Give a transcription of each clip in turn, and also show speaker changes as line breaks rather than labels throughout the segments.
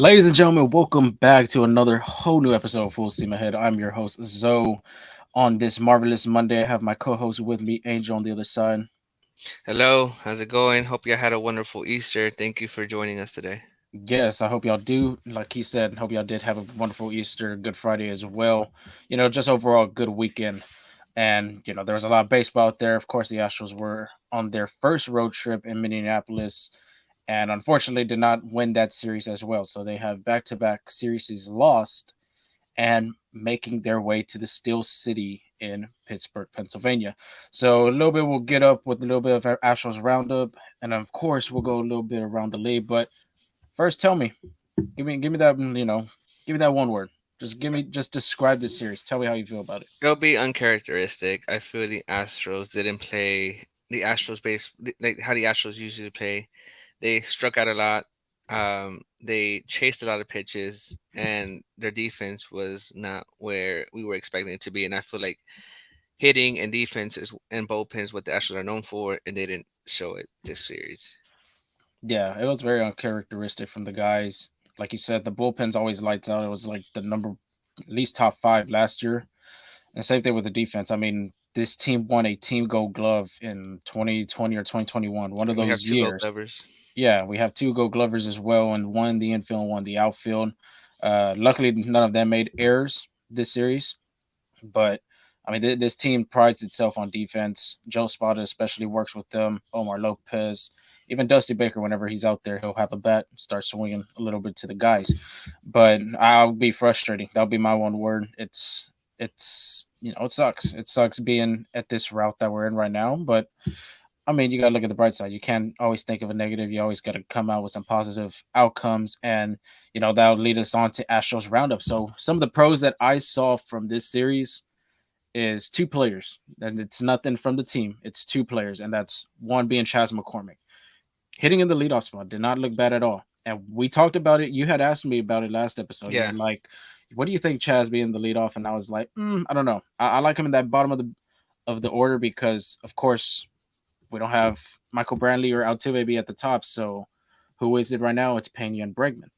Ladies and gentlemen, welcome back to another whole new episode of Full Steam Ahead. I'm your host, Zoe. On this marvelous Monday, I have my co host with me, Angel, on the other side.
Hello, how's it going? Hope you had a wonderful Easter. Thank you for joining us today.
Yes, I hope y'all do. Like he said, hope y'all did have a wonderful Easter, Good Friday as well. Just overall good weekend. And, there was a lot of baseball out there. Of course, the Astros were on their first road trip in Minneapolis and unfortunately did not win that series as well. So they have back to back series lost and making their way to the Steel City in Pittsburgh, Pennsylvania. So a little bit we'll get up with a little bit of our Astros roundup, and of course we'll go a little bit around the league. But first, tell me, give me that give me that one word. Just describe this series. Tell me how you feel about it.
It'll be uncharacteristic. I feel the Astros didn't play the Astros like how the Astros usually play. They struck out a lot. They chased a lot of pitches, and their defense was not where we were expecting it to be. And I feel like hitting and defense is and bullpens what the Astros are known for, and they didn't show it this series.
Yeah, it was very uncharacteristic from the guys. Like you said, the bullpen's always lights out. It was like the number at least top five last year. And same thing with the defense. I mean, this team won a team gold glove in 2020 or 2021, one of
And we have
those
two Gold
years.
Glovers.
Yeah, we have two gold glovers as well, and one the infield, one the outfield. Luckily, none of them made errors this series. But I mean, this team prides itself on defense. Joe Spada especially works with them. Omar Lopez, even Dusty Baker, whenever he's out there, he'll have a bat, start swinging a little bit to the guys. But I'll be frustrating. That'll be my one word. It sucks. It sucks being at this route that we're in right now. But I mean, you got to look at the bright side. You can't always think of a negative. You always got to come out with some positive outcomes, and that'll lead us on to Astros roundup. So some of the pros that I saw from this series is two players, and it's nothing from the team. It's two players, and that's one being Chas McCormick. Hitting in the leadoff spot did not look bad at all. And we talked about it. You had asked me about it last episode. You were
Yeah,
like, "What do you think Chaz being the leadoff?" And I was like, "I don't know. I like him in that bottom of the order because, of course, we don't have Michael Brantley or Altuve at the top. So who is it right now? It's Pena and Bregman.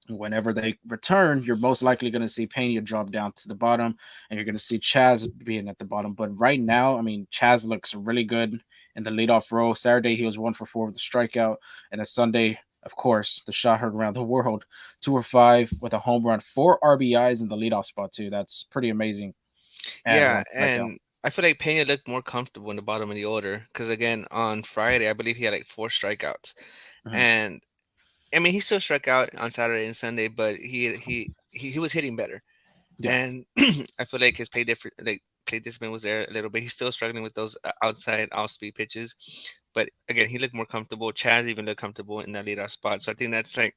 Whenever they return, you're most likely going to see Pena drop down to the bottom, and you're going to see Chaz being at the bottom. But right now, I mean, Chaz looks really good in the leadoff role. Saturday, he was 1 for 4 with a strikeout, and a Sunday, of course, the shot heard around the world, 2 for 5 with a home run, 4 RBIs in the leadoff spot too. That's pretty amazing, and
yeah,
one strikeout.
and I feel like Pena looked more comfortable in the bottom of the order because again on Friday I believe he had like four strikeouts,
Mhm.
and I mean he still struck out on Saturday and Sunday, but he was hitting better,
Yeah.
and I feel like his play discipline was there a little bit. He's still struggling with those outside off speed pitches, but again he looked more comfortable. Chaz even looked comfortable in that leadoff spot, so I think that's like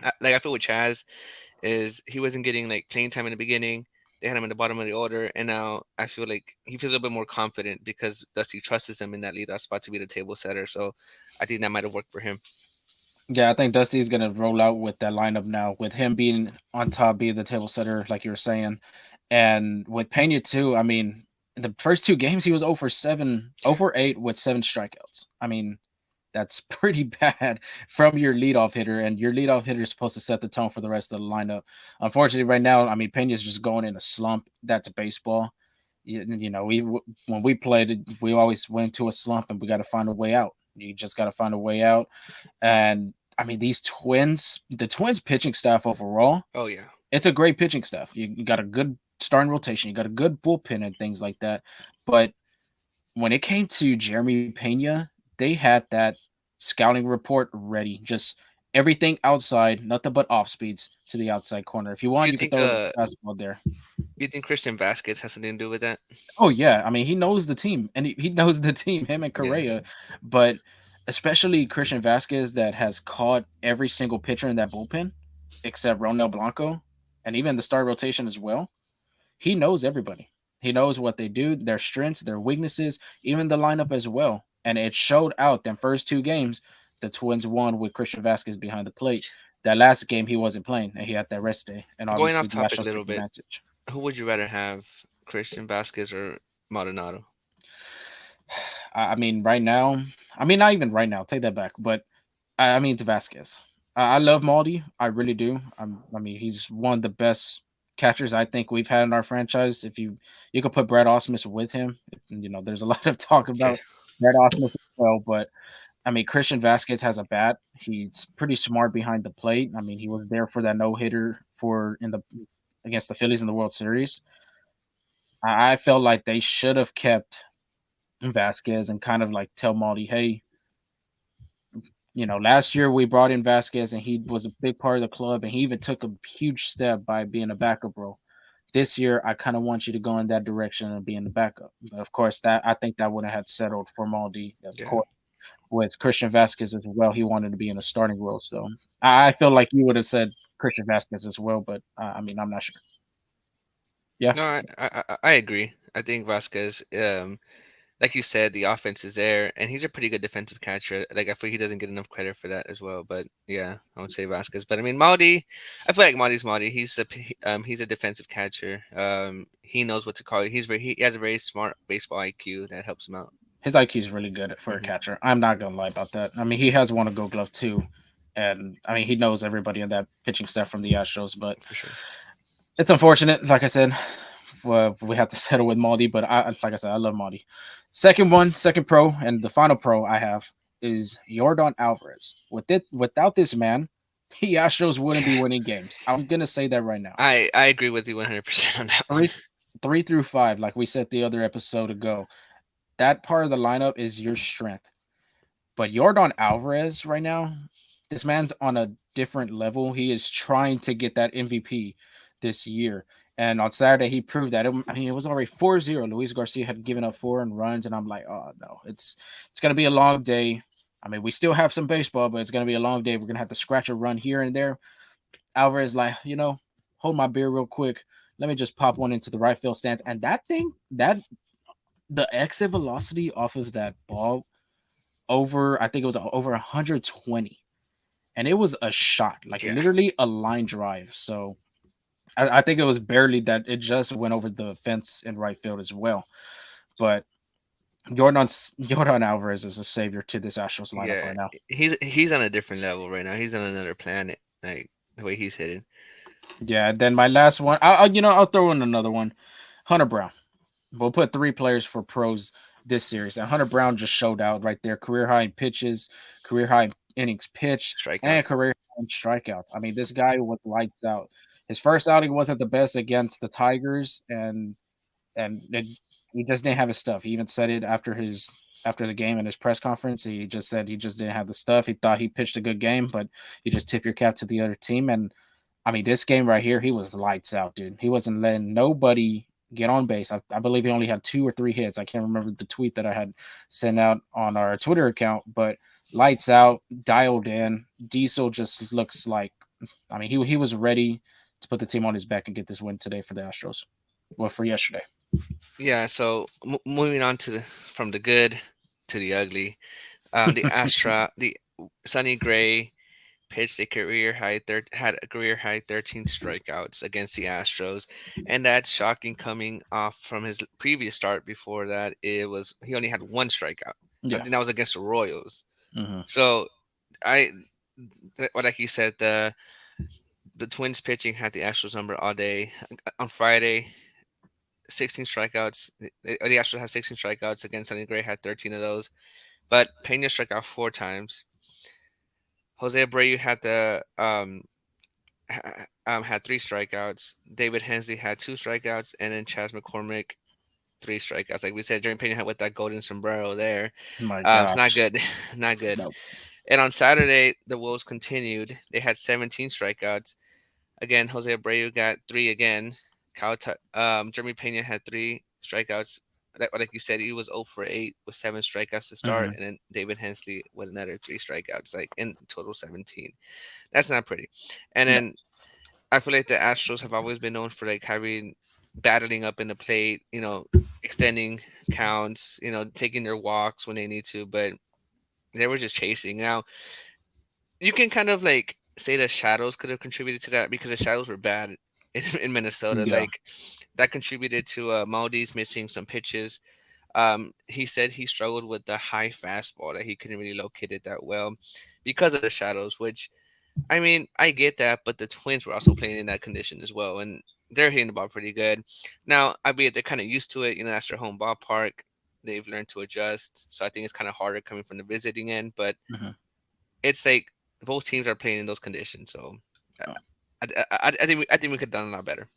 I feel with Chaz is he wasn't getting like playing time in the beginning. They had him in the bottom of the order, and now I feel like he feels a little bit more confident because Dusty trusts him in that leadoff spot to be the table setter. So I think that might have worked for him.
Yeah, I think Dusty is gonna roll out with that lineup now, with him being on top, being the table setter, like you were saying, and with Pena too. I mean, in the first two games, he was 0 for 7, 0 for 8 with 7 strikeouts. I mean, that's pretty bad from your leadoff hitter, and your leadoff hitter is supposed to set the tone for the rest of the lineup. Unfortunately, right now, I mean, Pena's just going in a slump. That's baseball. When we played, we always went into a slump, and we got to find a way out. You just got to find a way out, and I mean, the Twins pitching staff overall,
Oh yeah,
it's a great pitching staff. You got a good starting rotation, you got a good bullpen and things like that. But when it came to Jeremy Pena, they had that scouting report ready. Just everything outside, nothing but off speeds to the outside corner. If you want,
you
you could
think
throw a fastball there.
you think Christian Vasquez has something to do with that?
Oh yeah, I mean he knows the team, and he knows the team, him and
Yeah,
Correa, but especially Christian Vasquez that has caught every single pitcher in that bullpen, except Ronel Blanco, and even the star rotation as well. He knows everybody. He knows what they do, their strengths, their weaknesses, even the lineup as well. And it showed out them first two games. The Twins won with Christian Vasquez behind the plate. That last game he wasn't playing, and he had that rest day, and
going off
obviously the
topic a
Astros
little
took
bit.
advantage.
Who would you rather have, Christian Vasquez or Maldonado?
I mean, right now, I mean, not even right now. Take that back, but I mean, it's Vasquez. I love Maldi. I really do. I mean, he's one of the best catchers I think we've had in our franchise. If you could put Brad Osmus with him, there's a lot of talk
Okay.
about Brad Osmus as well. But I mean, Christian Vasquez has a bat. He's pretty smart behind the plate. I mean, he was there for that no hitter for in the against the Phillies in the World Series. I felt like they should have kept Vasquez and kind of like tell Maldi, hey, last year we brought in Vasquez and he was a big part of the club and he even took a huge step by being a backup role. This year, I kind of want you to go in that direction and be in the backup. But of course, that I think that would have had settled for Maldi. Of
Yeah.
course, with Christian Vasquez as well, he wanted to be in a starting role. So I feel like you would have said Christian Vasquez as well, but I mean, I'm not sure. Yeah,
No, I agree. I think Vasquez, like you said, the offense is there, and he's a pretty good defensive catcher. Like I feel he doesn't get enough credit for that as well. But yeah, I would say Vasquez. But I mean, Maldi, I feel like Maldi's Maldi. He's a defensive catcher. He knows what to call it. He has a very smart baseball IQ that helps him out.
his IQ is really good for a
Hmm.
catcher. I'm not gonna lie about that. I mean, he has won a Gold Glove too, and I mean, he knows everybody in that pitching staff from the Astros. But
For sure.
it's unfortunate. Like I said, well, we have to settle with Maldi. But like I said, I love Maldi. Second pro, and the final pro I have is Jordan Alvarez. Without this man, the Astros wouldn't be winning games. I'm gonna say that right now.
I agree with you 100% on that one.
Three, 3 through 5, like we said the other episode ago, that part of the lineup is your strength. But Jordan Alvarez right now, this man's on a different level. He is trying to get that MVP this year. And on Saturday, he proved that. I mean, it was already 4-0. Luis Garcia had given up 4 runs, and I'm like, oh no, it's gonna be a long day. I mean, we still have some baseball, but it's gonna be a long day. We're gonna have to scratch a run here and there. Alvarez, like, hold my beer real quick. Let me just pop one into the right field stance. And that thing, that the exit velocity off of that ball over, I think it was over 120, and it was a shot, like
Yeah.
literally a line drive. So I think it was barely that it just went over the fence in right field as well. But Jordan Alvarez is a savior to this Astros lineup
Yeah.
right now.
He's on a different level right now. He's on another planet. Like the way he's hitting.
Yeah. Then my last one, I'll throw in another one. Hunter Brown. We'll put 3 players for pros this series, and Hunter Brown just showed out right there. Career high in pitches, career high in innings pitched, and
Strikeouts.
career high in strikeouts. I mean, this guy was lights out. His first outing wasn't the best against the Tigers, and he just didn't have his stuff. He even said it after the game in his press conference. He just said he just didn't have the stuff. He thought he pitched a good game, but you just tip your cap to the other team. And I mean, this game right here, he was lights out, dude. He wasn't letting nobody get on base. I believe he only had 2 or 3 hits. I can't remember the tweet that I had sent out on our Twitter account, but lights out, dialed in. Diesel just looks like, I mean, he was ready to put the team on his back and get this win today for the Astros. Well, for yesterday.
Yeah. So moving on to from the good to the ugly. The Sonny Gray pitched a had a career high 13 strikeouts against the Astros, and that's shocking coming off from his previous start. Before that, he only had 1 strikeout. I
Yeah.
think that was against the Royals.
Hmm.
So I, what like you said, the Twins pitching had the Astros number all day on Friday. 16 strikeouts. The Astros had 16 strikeouts against Sonny Gray had 13 of those, but Pena struck out 4 times. Jose Abreu had 3 strikeouts. David Hensley had 2 strikeouts, and then Chas McCormick 3 strikeouts. Like we said, Jeremy Pena had with that golden sombrero there.
My
It's not
gosh.
good, not good.
Nope.
And on Saturday, the Wolves continued. They had 17 strikeouts. Again, Jose Abreu got 3 again. Jeremy Pena had 3 strikeouts. Like you said, he was 0 for 8 with 7 strikeouts to start,
Hmm.
and then David Hensley with another 3 strikeouts, like in total 17. That's not pretty. And
No.
then I feel like the Astros have always been known for like having battling up in the plate, extending counts, taking their walks when they need to, but they were just chasing. Now you can kind of like say the shadows could have contributed to that because the shadows were bad in Minnesota.
Yeah.
Like that contributed to Maldi's missing some pitches. He said he struggled with the high fastball that he couldn't really locate it that well because of the shadows, which I mean, I get that, but the Twins were also playing in that condition as well, and they're hitting the ball pretty good. Now, albeit they're kind of used to it, that's their home ballpark. They've learned to adjust, so I think it's kind of harder coming from the visiting end. But
Mhm.
it's like both teams are playing in those conditions, so I think we could have done a lot better.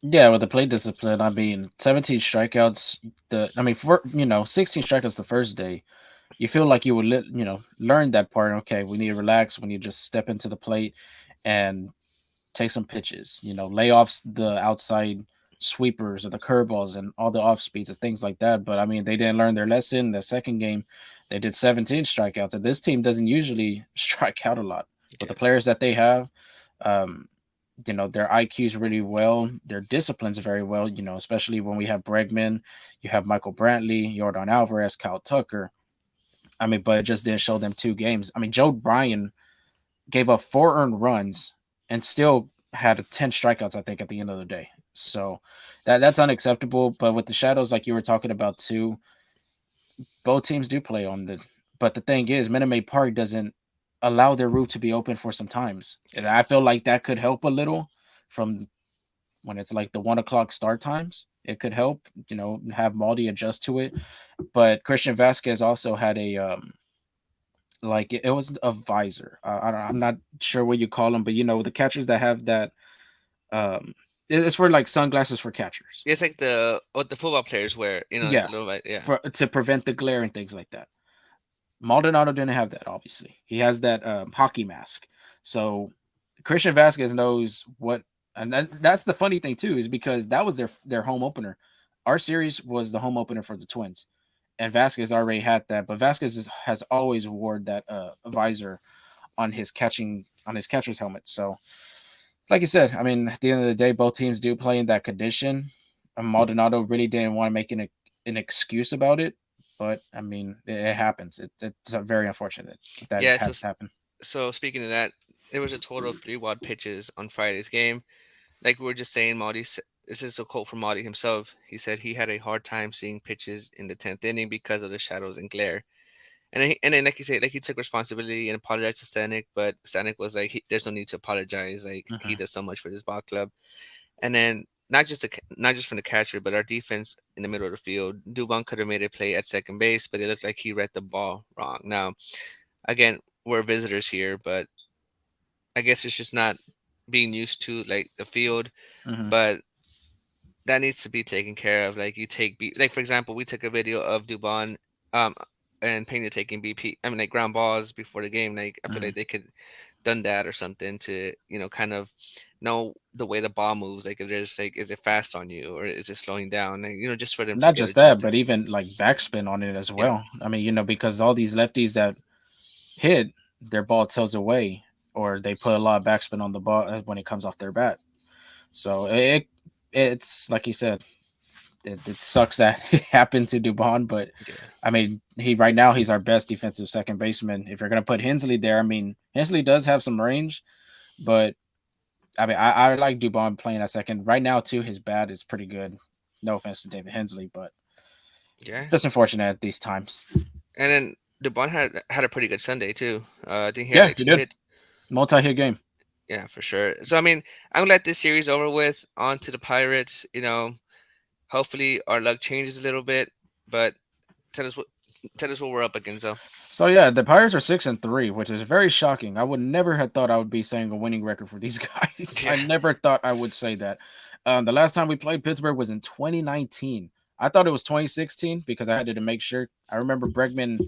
Yeah, with the play discipline, I mean, 17 strikeouts. For 16 strikeouts the first day. You feel like you would, learn that part. Okay, we need to relax. We need to just step into the plate and take some pitches. Lay off the outside sweepers or the curveballs and all the off speeds and things like that. But I mean, they didn't learn their lesson. The second game, they did 17 strikeouts, and this team doesn't usually strike out a lot. But
Yeah.
the players that they have, um, their IQs really well, their disciplines very well. Especially when we have Bregman, you have Michael Brantley, Jordan Alvarez, Kyle Tucker. I mean, but it just didn't show them 2 games. I mean, Joe Bryan gave up 4 earned runs and still had 10 strikeouts, I think, at the end of the day. So that's unacceptable. But with the Shadows, like you were talking about too, both teams do play on the. But the thing is, Minute Maid Park doesn't allow their route to be open for some times, and
Yeah.
I feel like that could help a little from when it's like the 1 o'clock start times. It could help, have Maldi adjust to it. But Christian Vasquez also had a like it was a visor. I'm not sure what you call them, but the catchers that have that um it's for like sunglasses for catchers.
It's like the what the football players wear, like
Yeah,
the little yeah.
for to prevent the glare and things like that. Maldonado didn't have that. Obviously, he has that hockey mask. So Christian Vasquez knows what, and that's the funny thing too, is because that was their home opener. Our series was the home opener for the Twins, and Vasquez already had that. But has always wore that visor on his catcher's helmet. So, like you said, I mean, at the end of the day, both teams do play in that condition. Maldonado really didn't want to make an excuse about it, but I mean, it happens. It's very unfortunate that it
Yeah.
had to happen.
So speaking of that, there was a total of 3 wild pitches on Friday's game. Like we were just saying, this is a quote from Marty himself. He said he had a hard time seeing pitches in the 10th inning because of the shadows and glare. And then like you say, like he took responsibility and apologized to Stanek, but Stanek was like, "There's no need to apologize. Like he
Hmm.
does so much for this ball club." And then not just from the catcher, but our defense in the middle of the field. Dubon could have made a play at second base, but it looks like he read the ball wrong. Now, again, we're visitors here, but I guess it's just not being used to like the field.
Hmm.
But that needs to be taken care of. Like like for example, we took a video of Dubon, um, and Pena taking BP. I mean, like ground balls before the game. Like I feel
Hmm.
like they could done that or something to kind of know the way the ball moves. Like if there's like, is it fast on you or is it slowing down? And just for them to
Not
get
just that,
adjusted.
but even like backspin on it as
Yeah,
well. I mean, because all these lefties that hit, their ball tilts away, or they put a lot of backspin on the ball when it comes off their bat. So it's like you said, it sucks that it happened to Dubon, but
yeah,
I mean, he right now he's our best defensive second baseman. If you're gonna put Hensley there, I mean, Hensley does have some range, but I mean, I like Dubon playing at second right now too. His bat is pretty good. No offense to David Hensley, but
yeah.
just unfortunate at these times.
And then DeBon had a pretty good Sunday too. I think he had
Yeah,
like
he
two
did
hits.
multi-hit game.
Yeah, for sure. So I mean, I'm glad this series over with. On to the Pirates. Hopefully our luck changes a little bit. But tell us what tell us what we're up against, though.
So yeah, the Pirates are 6-3, which is very shocking. I would never have thought I would be saying a winning record for these guys.
Yeah,
I never thought I would say that. The last time we played Pittsburgh was in 2019. I thought it was 2016 because I had to make sure. I remember Bregman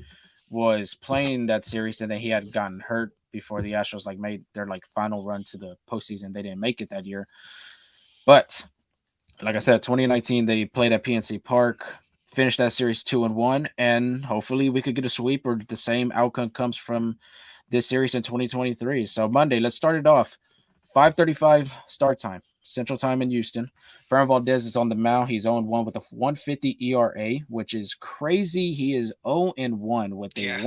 was playing that series and then he had gotten hurt before the Astros like made their like final run to the postseason. They didn't make it that year, but like I said, 2019 they played at PNC Park, finished that series 2-1, and hopefully we could get a sweep or the same outcome comes from this series in 2023. So Monday, let's start it off. 5:35 start time, Central Time in Houston. Fern Valdez is on the mound. He's 0-1 with a 150 ERA, which is crazy. He is 0-1 with a
yeah.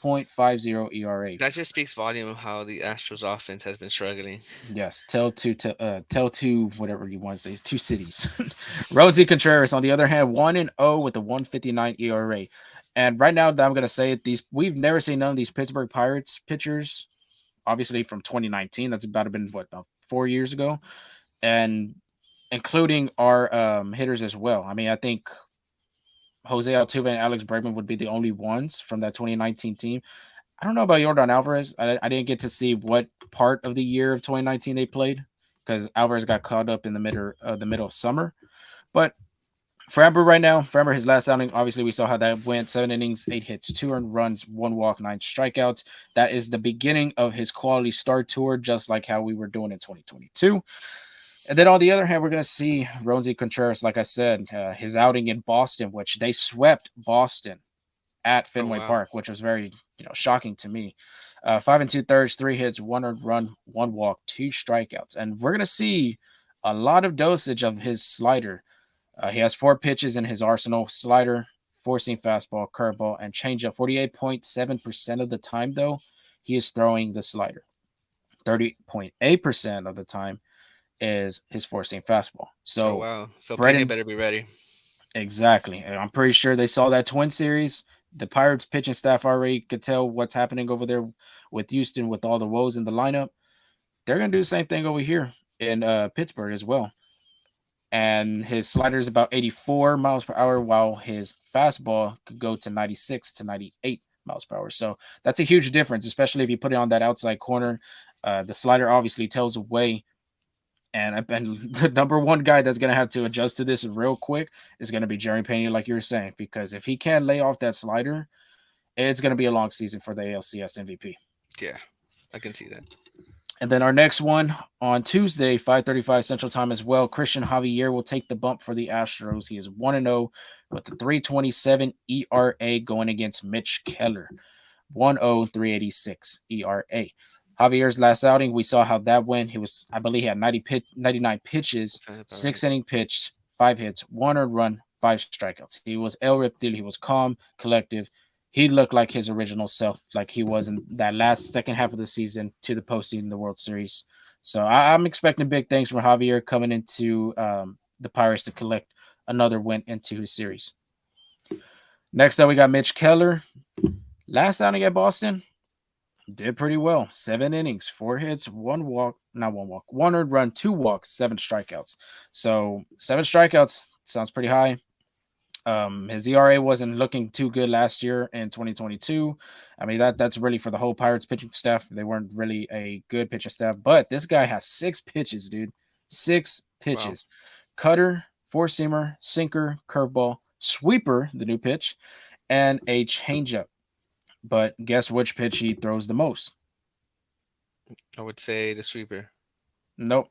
1.50 ERA.
That just speaks volume of how the Astros offense has been struggling.
Yes, tell two, whatever you want to say, two cities. Rosie Contreras, on the other hand, 1-0 with a 159 ERA. And right now, that I'm gonna say it, these we've never seen none of these Pittsburgh Pirates pitchers obviously from 2019. That's about to been what, about 4 years ago, and including our hitters as well. I mean, I think Jose Altuve and Alex Bregman would be the only ones from that 2019 team. I don't know about Jordan Alvarez. I didn't get to see what part of the year of 2019 they played because Alvarez got caught up in the middle of summer. But Framber right now, Framber his last outing, obviously we saw how that went. 7 innings, 8 hits, 2 earned runs, 1 walk, 9 strikeouts. That is the beginning of his quality start tour, just like how we were doing in 2022. And then on the other hand, we're going to see Roansy Contreras, like I said, his outing in Boston, which they swept Boston at
Oh
Fenway
wow.
Park, which was very shocking to me. 5 2/3, 3 hits, 1 earned run, 1 walk, 2 strikeouts, and we're gonna see a lot of dosage of his slider. He has 4 pitches in his arsenal: slider, four-seam fastball, curveball, and changeup. 48.7% of the time, though, he is throwing the slider. 30.8% of the time is his four-seam fastball.
Oh
So,
wow. So Pena
Brendan,
better be ready.
exactly. And I'm pretty sure they saw that twin series. The Pirates pitching staff already could tell what's happening over there with Houston with all the woes in the lineup. They're going to do the same thing over here in Pittsburgh as well. And his slider is about 84 miles per hour, while his fastball could go to 96 to 98 miles per hour. So that's a huge difference, especially if you put it on that outside corner. The slider obviously tells away, and the number one guy that's gonna have to adjust to this real quick is gonna be Jerry Pena, like you were saying, because if he can't lay off that slider, it's gonna be a long season for the ALCS MVP.
Yeah, I can see that.
And then our next one on Tuesday, 5:35 Central Time as well. Christian Javier will take the bump for the Astros. He is 1-0 with a 3.27 ERA going against Mitch Keller. 1.0, 3.86 ERA. Javier's last outing, we saw how that went. He was, I believe, he had 99 pitches,
That sounds about right.
6 inning pitch, 5 hits, 1 earned run, 5 strikeouts. He was El Reptil. He was calm, collective. He looked like his original self, like he was in that last second half of the season to the postseason, the World Series. So I'm expecting big things from Javier coming into the Pirates to collect another win into his series. Next up, we got Mitch Keller. Last outing at Boston, did pretty well. 7 innings, 4 hits, 1 walk, not 1 walk, 1 earned run, 2 walks, 7 strikeouts. So 7 strikeouts sounds pretty high. His ERA wasn't looking too good last year in 2022. I mean that's really for the whole Pirates pitching staff. They weren't really a good pitching staff, but this guy has 6 pitches, dude. Six
Wow.
pitches: cutter, four seamer, sinker, curveball, sweeper, the new pitch, and a changeup. But guess which pitch he throws the most?
I would say the sweeper.
Nope,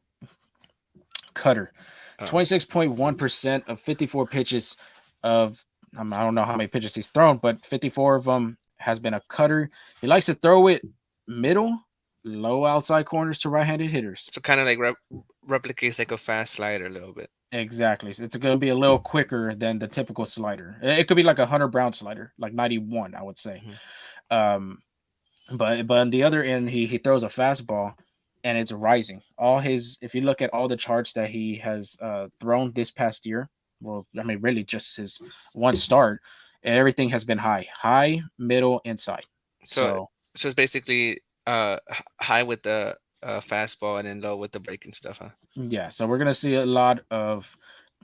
cutter.
Oh,
26.1% of 54 pitches of, I don't know how many pitches he's thrown, but 54 of them has been a cutter. He likes to throw it middle, low outside corners to right-handed hitters.
so kind of like replicates like a fast slider a little bit.
Exactly. So it's going to be a little quicker than the typical slider. It could be like a Hunter Brown slider, like 91, I would say.
Hmm.
Um, but on the other end, he throws a fastball, and it's rising. If you look at all the charts that he has thrown this past year, well, I mean, really just his one start, everything has been high, middle, inside.
So
So
so it's basically high with the fastball and then low with the breaking stuff, huh?
yeah, so we're gonna see a lot of,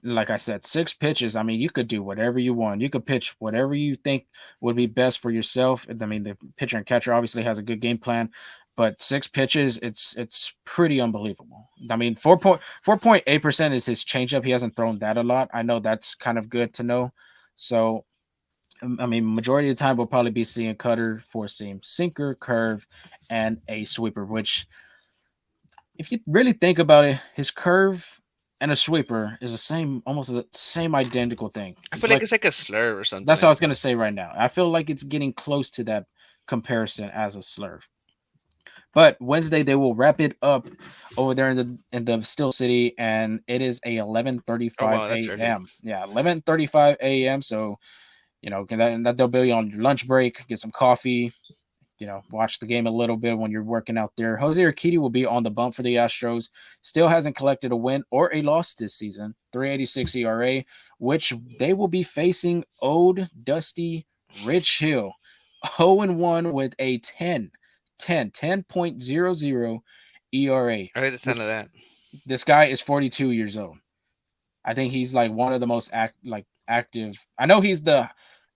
like I said, 6 pitches. I mean, you could do whatever you want. You could pitch whatever you think would be best for yourself. I mean, the pitcher and catcher obviously has a good game plan, but 6 pitches, it's pretty unbelievable. I mean, 4.8% is his changeup. He hasn't thrown that a lot. I know that's kind of good to know. So I mean, majority of the time we'll probably be seeing cutter, four seam, sinker, curve, and a sweeper, which if you really think about it, his curve and a sweeper is the same, almost the same identical thing.
I
It's
feel like
like
it's like a slur or something
that's what I
like
was gonna say right now. I feel like it's getting close to that comparison as a slurve. But Wednesday they will wrap it up over there in the Steel City, and it is a
oh
11:35
wow, that's early.
a.m. Yeah, 11:35 a.m. So that they'll be on your lunch break, get some coffee, watch the game a little bit when you're working out there. Jose Urquidy will be on the bump for the Astros. Still hasn't collected a win or a loss this season. 3.86 ERA, which they will be facing old Dusty Rich Hill. 0-1 with a 10. 10.00 ERA.
I like the sound of
This
that.
this guy is 42 years old. I think he's like one of the most active. I know he's the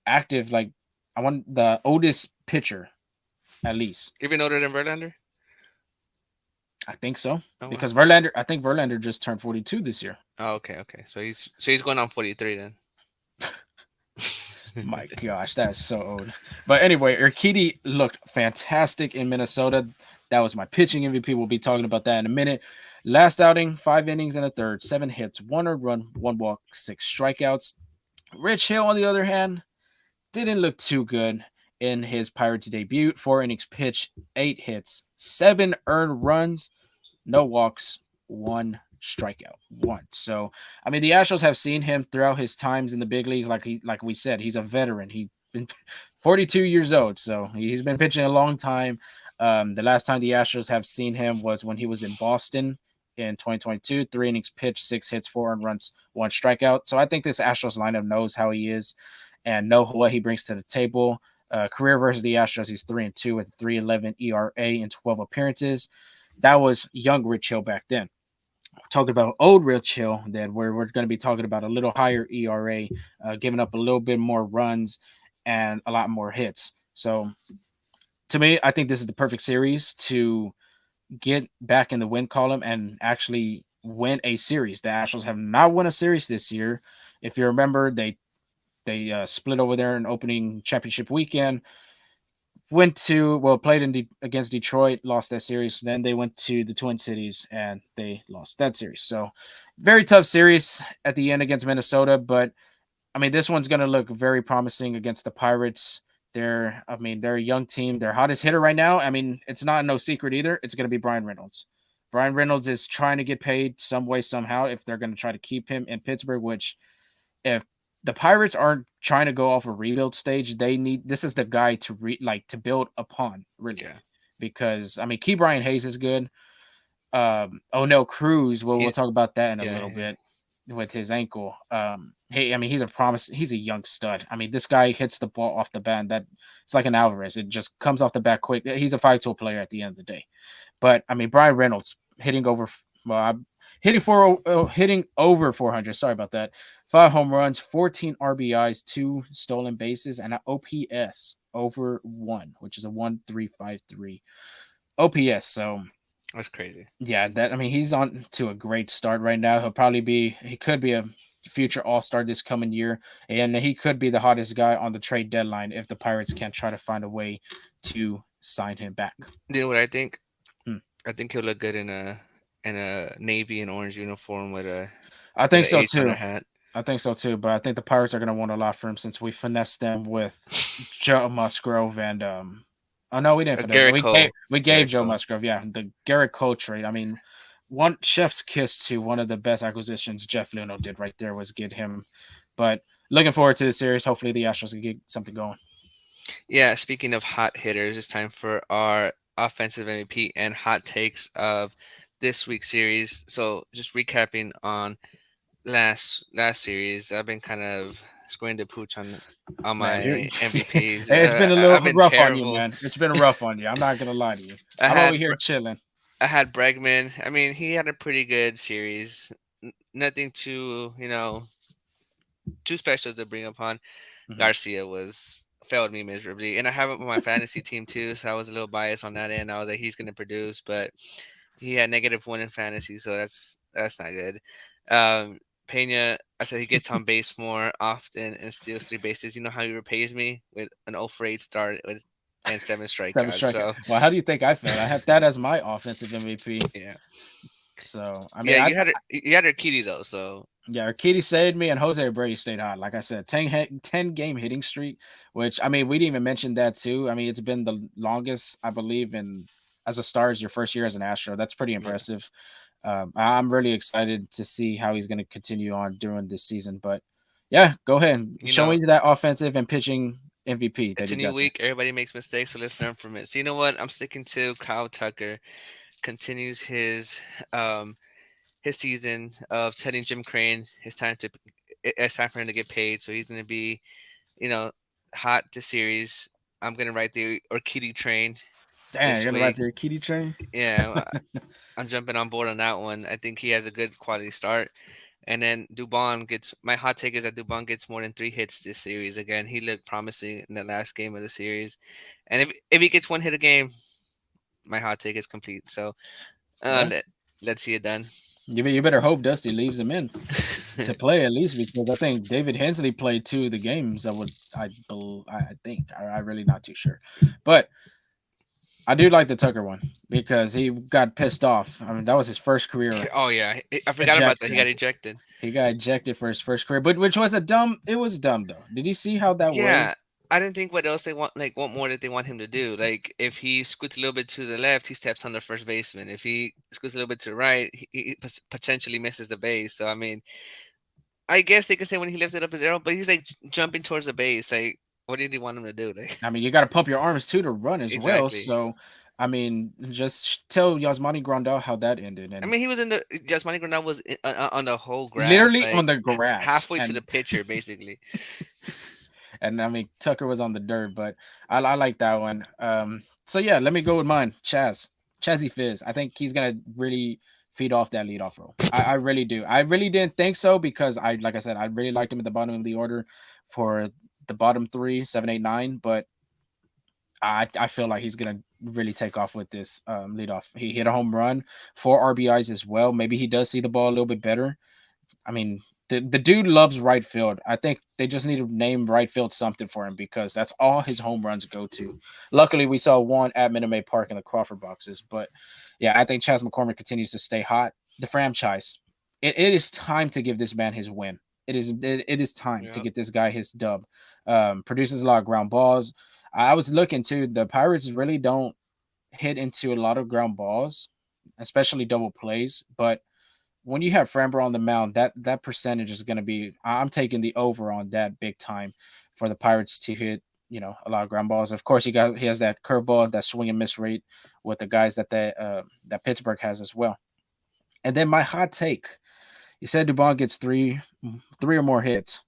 active like I want the oldest pitcher at least.
Even older than Verlander.
I think so
Oh wow.
because Verlander. I think Verlander just turned 42 this year.
Oh, okay, okay. So he's going on 43 then.
My gosh, that is so old. But anyway, Urquidy looked fantastic in Minnesota. That was my pitching MVP. We'll be talking about that in a minute. Last outing, 5 innings and a third, 7 hits, one earned run, one walk, 6 strikeouts. Rich Hill, on the other hand, didn't look too good in his Pirates debut. 4 innings pitched, 8 hits, 7 earned runs, no walks, one strikeout, one. So I mean, the Astros have seen him throughout his times in the big leagues. Like we said, he's a veteran. He's been 42 years old, so he's been pitching a long time. The last time the Astros have seen him was when he was in Boston in 2022. 3 innings pitched, 6 hits, 4 earned runs, one strikeout. So I think this Astros lineup knows how he is and know what he brings to the table. Career versus the Astros, he's 3-2 with 3.11 ERA in 12 appearances. That was young Rich Hill back then. We're talking about old Rich Hill, that we're going to be talking about a little higher ERA, giving up a little bit more runs and a lot more hits. So to me, I think this is the perfect series to get back in the win column and actually win a series. The Astros have not won a series this year. If you remember, they split over there in opening championship weekend. Went to played against Detroit, lost that series. Then they went to the Twin Cities and they lost that series. So very tough series at the end against Minnesota, but I mean this one's going to look very promising against the Pirates. They're a young team. Their hottest hitter right now. I mean, it's not no secret either. It's going to be Bryan Reynolds. Bryan Reynolds is trying to get paid some way somehow if they're going to try to keep him in Pittsburgh, which if the Pirates aren't trying to go off a rebuild stage, they need this is the guy to to build upon, really.
Yeah.
Because I mean Key Brian Hayes is good. Oh no, Cruz, we'll
He's
talk about that in a
yeah.
little bit with his ankle. Hey, I mean he's a young stud. I mean, this guy hits the ball off the bat and that it's like an Alvarez. It just comes off the bat quick. He's a 5-tool player at the end of the day. But I mean, Bryan Reynolds hitting over, well, hitting over 400. Sorry about that. 5 home runs, 14 RBIs, 2 stolen bases, and an OPS over 1, which is a 1.353 OPS. So
That's crazy.
yeah, that I mean, he's on to a great start right now. He could be a future All Star this coming year, and he could be the hottest guy on the trade deadline if the Pirates can't try to find a way to sign him back.
You know what I think?
Hmm.
I think he'll look good in a navy and orange uniform with a
I
with
think
an
so
H on
too.
a hat.
I think so too, but I think the Pirates are going to want a lot for him since we finessed them with Joe Musgrove and oh no, we didn't finesse.
Garrett Cole.
We gave
Garrett
Joe
Cole.
Musgrove, yeah, the Garrett Cole trade. I mean, one chef's kiss to one of the best acquisitions Jeff Luno did right there was get him. But looking forward to the series. Hopefully the Astros can get something going.
Yeah, speaking of hot hitters, it's time for our offensive MVP and hot takes of this week's series. So, just recapping on last series, I've been kind of scoring the pooch on
Man,
my MVPs.
it's been a
I've
little
been
rough on you,
terrible.
man. It's been rough on you. I'm not gonna lie to you.
I
I'm over
had
here chilling.
I had Bregman. I mean, he had a pretty good series. Nothing too special to bring upon.
Mhm.
Garcia was failed me miserably, and I have him on my fantasy team too, so I was a little biased on that end. I was like, he's gonna produce, but he had -1 in fantasy, so that's not good. Um, Pena, I said he gets on base more often and steals 3 bases. You know how he repays me with an 0 for 8 start and 7 strikeouts.
7 strikeout.
So
Well, how do you think I felt? I have that as my offensive MVP.
yeah,
So I mean,
yeah, you had her kitty though, so
yeah, Kitty saved me, and Jose Brady stayed hot. Like I said, 10 game hitting streak, which I mean, we didn't even mention that too. I mean, it's been the longest, I believe, in as a star as your first year as an Astro. That's pretty
yeah,
impressive. I'm really excited to see how he's going to continue on during this season. But yeah, go ahead,
you
show
know.
me that offensive and pitching MVP that
It's a
you
new
got there.
week. Everybody makes mistakes, so let's learn from it. So you know what? I'm sticking to Kyle Tucker. Continues um his season of telling Jim Crane it's time for him to get paid. So he's gonna be, you know, hot this series. I'm gonna ride the Orchidee train.
Damn,
this
you're gonna ride
week.
their kitty train.
Yeah, I'm jumping on board on that one. I think he has a good quality start. And then Dubon gets my hot take is that Dubon gets more than 3 hits this series. Again, he looked promising in the last game of the series. And if he gets 1 hit a game, my hot take is complete. So
Yeah,
let's see it done.
you better hope Dusty leaves him in to play at least because I think David Hensley played 2 of the games. I think I really not too sure, but I do like the Tucker one because he got pissed off. I mean, that was his first career
Oh yeah, I forgot about that. He got
ejection.
ejected.
He got ejected for his first career, but which was a dumb. It was dumb though. Did you see how that
Yeah,
was?
I didn't think what else they want. Like, what more did they want him to do? Like, if he scoots a little bit to the left, he steps on the first baseman. If he scoots a little bit to the right, he potentially misses the base. So I mean, I guess they could say when he lifted up his arrow, but he's like jumping towards the base. Like, what did he want him to do? Like,
I mean, you got to pump your arms too to run as well.
exactly.
So, I mean, just tell Yasmani Grandal how that ended,
I
and
mean, he was in the Jasmine Granada was on the whole grass,
literally
like
on the grass,
halfway to the pitcher, basically.
and I mean Tucker was on the dirt, but I like that one. So yeah, let me go with mine, Chazzy Fizz. I think he's gonna really feed off that leadoff role. I really do. I really didn't think so because like I said, I really liked him at the bottom of the order for the bottom three, 7, 8, 9, but I feel like he's gonna really take off with this leadoff. He hit a home run, 4 RBIs as well. Maybe he does see the ball a little bit better. I mean, the dude loves right field. I think they just need to name right field something for him because that's all his home runs go to. Luckily, we saw one at Minute Maid Park in the Crawford boxes, but yeah, I think Chas McCormick continues to stay hot. The franchise, it is time to give this man his win. It is time to
Yeah,
get this guy his dub. Produces a lot of ground balls. I was looking too. The Pirates really don't hit into a lot of ground balls, especially double plays, but when you have Framber on the mound, that percentage is going to be. I'm taking the over on that big time for the Pirates to hit. A lot of ground balls. Of course, he has that curveball, that swing and miss rate with the guys that Pittsburgh has as well. And then my hot take: you said Dubon gets three or more hits.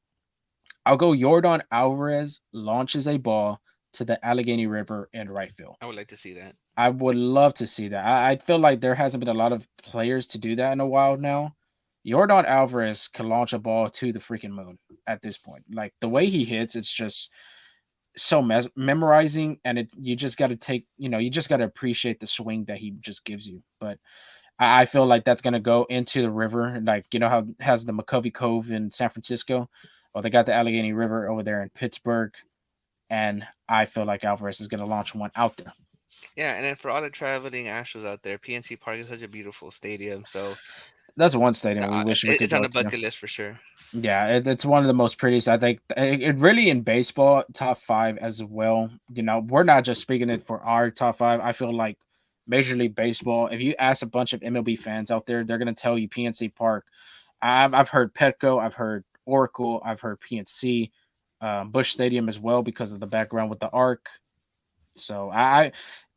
I'll go. Jordan Alvarez launches a ball to the Allegheny River in right field.
I would like to see that.
I would love to see that. I feel like there hasn't been a lot of players to do that in a while now. Jordan Alvarez can launch a ball to the freaking moon at this point. Like the way he hits, it's just so memorizing, and you just got to you just got to appreciate the swing that he just gives you. But I feel like that's gonna go into the river, like how it has the McCovey Cove in San Francisco. Well, they got the Allegheny River over there in Pittsburgh, and I feel like Alvarez is gonna launch one out there.
Yeah, and then for all the traveling Astros out there, PNC Park is such a beautiful stadium. So
That's one stadium we wish we could
it's on
go
the
to.
bucket list for sure.
Yeah, it's one of the most prettiest. I think it really in baseball top five as well. We're not just speaking it for our top five. I feel like Major League Baseball. If you ask a bunch of MLB fans out there, they're gonna tell you PNC Park. I've heard Petco, I've heard Oracle, I've heard PNC, Bush Stadium as well because of the background with the arc. So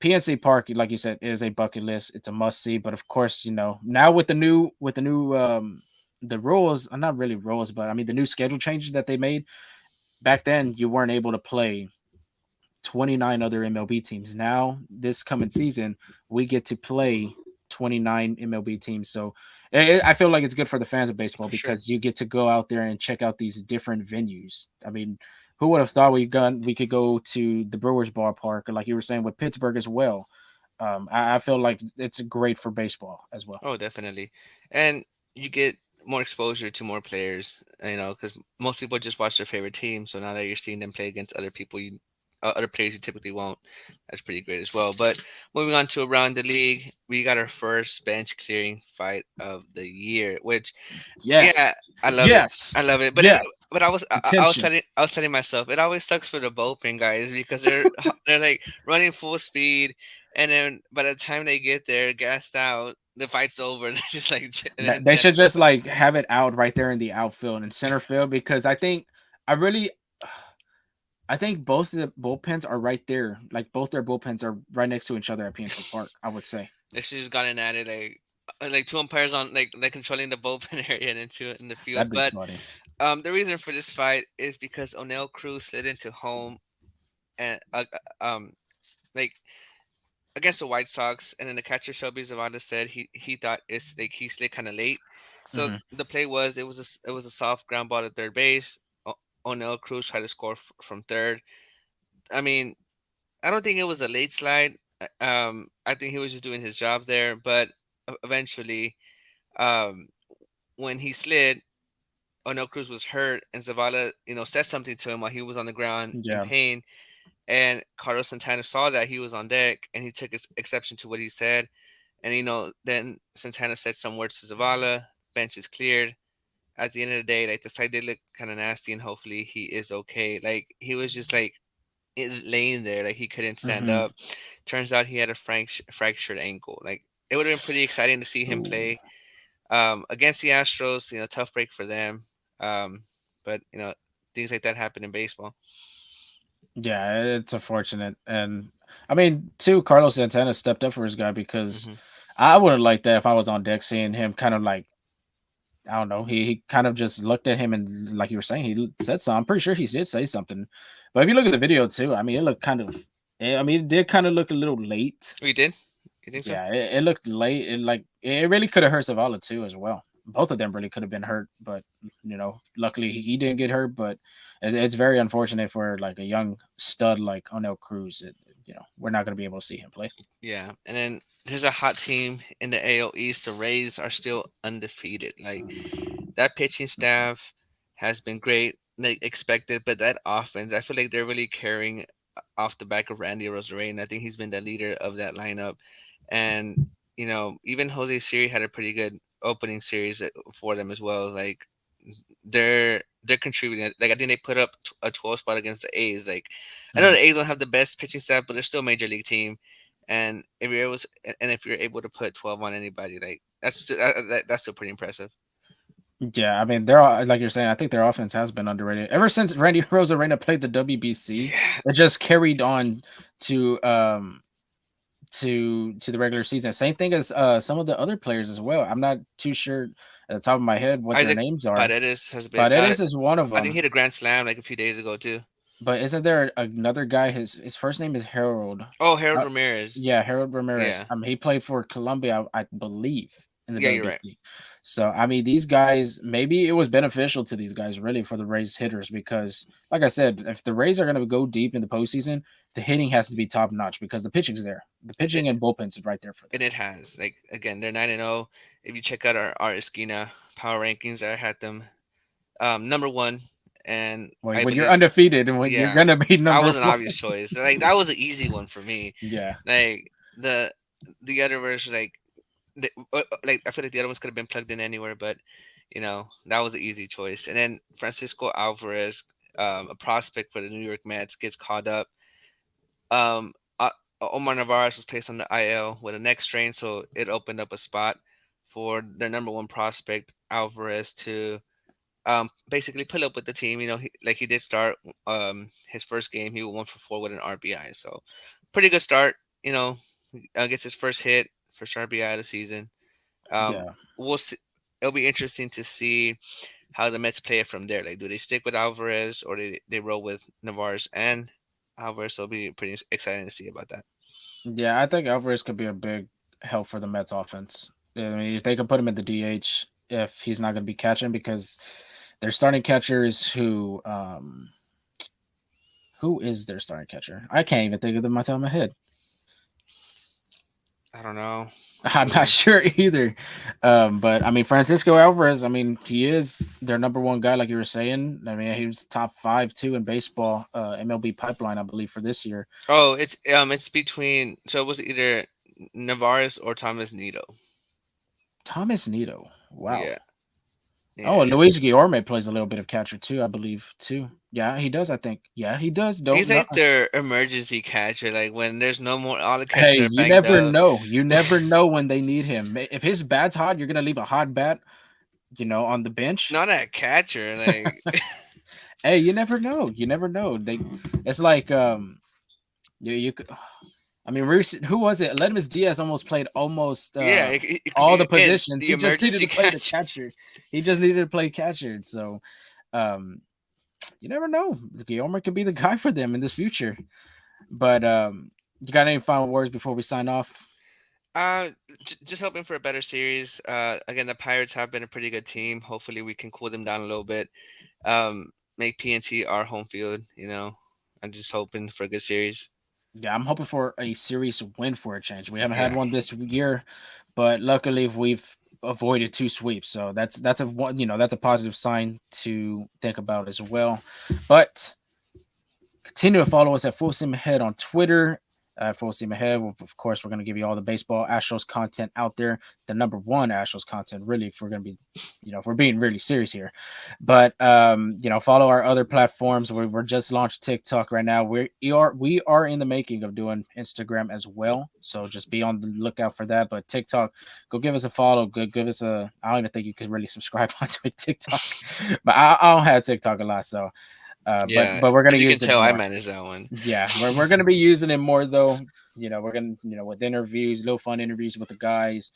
PNC Park, like you said, is a bucket list. It's a must see. But of course, now with the new the rules, not really rules, but I mean the new schedule changes that they made. Back then, you weren't able to play 29 other MLB teams. Now, this coming season, we get to play 29 MLB teams. So I feel like it's good for the fans of baseball
For sure.
because you get to go out there and check out these different venues. I mean, who would have thought we could go to the Brewers ballpark, or like you were saying with Pittsburgh as well. I feel like it's great for baseball as well.
Oh, definitely. And you get more exposure to more players, because most people just watch their favorite team. So now that you're seeing them play against other people, other players you typically won't, that's pretty great as well. But moving on to around the league, we got our first bench clearing fight of the year, which,
Yes,
yeah, I love it.
yes,
I love it.
yes.
But
Attention.
I was telling myself it always sucks for the bullpen guys because they're like running full speed, and then by the time they get there, gassed out, the fight's over, and they're just like
They should just like have it out right there in the outfield and center field because I really I think both of the bullpens are right there. Like both their bullpens are right next to each other at PNC Park, I would say.
they should just gotten at it like two umpires on like controlling the bullpen area and into in the field.
That'd be
But
funny.
the reason for this fight is because O'Neill Cruz slid into home and like against the White Sox, and then the catcher Shelby Zavala said he thought it's like he slid kind of late. So
Hmm.
the play was it was a soft ground ball to third base. O'Neill Cruz tried to score from third. I mean, I don't think it was a late slide. I think he was just doing his job there. But eventually, um, when he slid, O'Neill Cruz was hurt, and Zavala, said something to him while he was on the ground in
Yeah.
pain. And Carlos Santana saw that he was on deck, and he took exception to what he said. And then Santana said some words to Zavala. Bench is cleared. At the end of the day, like the side did look kind of nasty, and hopefully he is okay. Like he was just like laying there, like he couldn't stand
Hmm.
up. Turns out he had a fractured ankle. Like it would have been pretty exciting to see him
Ooh.
play against the Astros. Tough break for them. Um, but things like that happen in baseball.
Yeah, it's unfortunate, and I mean, too, Carlos Santana stepped up for his guy because
Hmm.
I wouldn't like that if I was on deck seeing him kind of like I don't know. He kind of just looked at him and like you were saying, said something. I'm pretty sure he did say something. But if you look at the video too, I mean, it looked kind of. I mean, it did kind of look a little late.
We did. You think so?
Yeah, it looked late. It really could have hurt Zavala too as well. Both of them really could have been hurt, but luckily he didn't get hurt. But it's very unfortunate for like a young stud like Onel Cruz. We're not going to be able to see him play.
Yeah. And then there's a hot team in the AL East. The Rays are still undefeated. Like that pitching staff has been great, like expected, but that offense, I feel like they're really carrying off the back of Randy Rosarena. I think he's been the leader of that lineup, and even Jose Siri had a pretty good opening series for them as well. Like they're contributing. Like I think they put up a 12 spot against the A's. Like I know
Mhm.
the A's don't have the best pitching staff, but they're still a major league team. And if you're able to put 12 on anybody, like that's still pretty impressive.
Yeah, I mean, they're all, like you're saying. I think their offense has been underrated ever since Randy Rosarena played the WBC.
Yeah,
It just carried on to to the regular season. Same thing as some of the other players as well. I'm not too sure at the top of my head what their
Isaac
names are.
Paredes has been.
Paredes is one of
I think
them.
he hit a grand slam like a few days ago too.
But isn't there another guy? His first name is Harold.
Oh, Harold
Uh,
Ramirez.
yeah, Harold Ramirez.
Yeah,
He played for Colombia, I believe, in the
yeah, you're right.
WBC. So I mean, these guys, maybe it was beneficial to these guys really for the Rays hitters because, like I said, if the Rays are going to go deep in the postseason, the hitting has to be top notch because the pitching's there. The
It,
pitching and bullpens is right there for them.
and it has like again they're 9-0. If you check out our Esquina power rankings, I had them number one, and I
When you're
believe
undefeated and when you're
yeah,
gonna be
I
number
was an
one.
obvious choice. Like that was an easy one for me.
Yeah,
Like the other version, like I feel like the other ones could have been plugged in anywhere, but that was an easy choice. And then Francisco Alvarez, a prospect for the New York Mets, gets called up. Um, uh, Omar Narvaez was placed on the IL with a neck strain, so it opened up a spot for their number one prospect Alvarez to basically pull up with the team. He did start his first game. He went 1 for 4 with an RBI, so pretty good start. Gets his first hit, first RBI of the season. Um,
yeah.
we'll see. It'll be interesting to see how the Mets play it from there. Like, do they stick with Alvarez or they roll with Navarez and Alvarez? So it'll be pretty exciting to see about that.
Yeah, I think Alvarez could be a big help for the Mets offense. I mean, if they could put him in the DH if he's not going to be catching because their starting catcher is who is their starting catcher? I can't even think of them on top of my head.
I don't know.
I'm not
Actually,
sure either. But I mean, Francisco Alvarez, I mean, he is their number one guy, like you were saying. I mean, he was top five too in baseball, MLB pipeline, I believe, for this year.
oh, it's between so it was either Navarez or Thomas Nito.
Thomas Nito. Wow.
Yeah,
Oh, and
yeah.
Luis Guillorme plays a little bit of catcher too, I believe too. Yeah, he does. I think. Yeah, he does. Don't
He's
know.
like their emergency catcher. Like when there's no more, all the
Hey,
catchers are
you
banged
never
up.
know. You never know when they need him. If his bat's hot, you're gonna leave a hot bat, on the bench.
Not a catcher. Like
Hey, you never know. You never know. It's like you could. I mean, who was it? Ledimus Diaz almost played almost
yeah, it could
all
be
the
again
positions.
the
He just needed
emergency
to play the
catcher.
catcher. He just needed to play catcher. So, um, you never know. Guillorme could be the guy for them in this future. But You got any final words before we sign off?
Uh, just hoping for a better series. Again, the Pirates have been a pretty good team. Hopefully, we can cool them down a little bit. Make PNT our home field. I'm just hoping for a good series.
Yeah, I'm hoping for a series win for a change. We haven't had
Yeah,
one this year, but luckily we've avoided two sweeps, so that's a one. That's a positive sign to think about as well. But continue to follow us at Full Steam Ahead on Twitter. At Full Steam Ahead, of course, we're going to give you all the baseball Astros content out there. The number one Astros content, really, if we're going to be, if we're being really serious here. But follow our other platforms. We're just launched TikTok right now. We are in the making of doing Instagram as well. So just be on the lookout for that. But TikTok, go give us a follow. Go give us a. I don't even think you can really subscribe onto a TikTok, but I don't have TikTok a lot, so. But
yeah.
but we're gonna
As you can
use it
tell, I
more.
manage that one.
Yeah, we're gonna be using it more though. We're gonna with interviews, little fun interviews with the guys,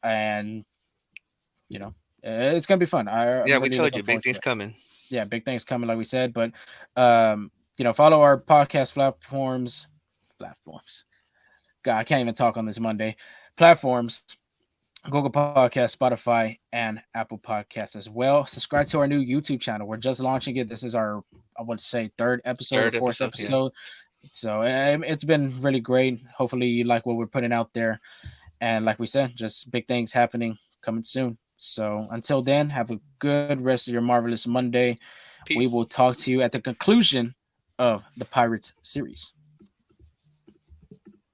and you know it's gonna be fun. I'm
Yeah, we
really
told
looking
you, big
forward to
things
it.
coming.
Yeah, big things coming, like we said. But follow our podcast platforms. God, I can't even talk on this Monday. Platforms. Google Podcast, Spotify, and Apple Podcasts as well. Subscribe to our new YouTube channel. We're just launching it. This is our, I would say, third episode or
Third
fourth
episode, yeah.
episode. So it's been really great. Hopefully, you like what we're putting out there. And like we said, just big things happening coming soon. So until then, have a good rest of your marvelous Monday. We will
Peace.
talk to you at the conclusion of the Pirates series.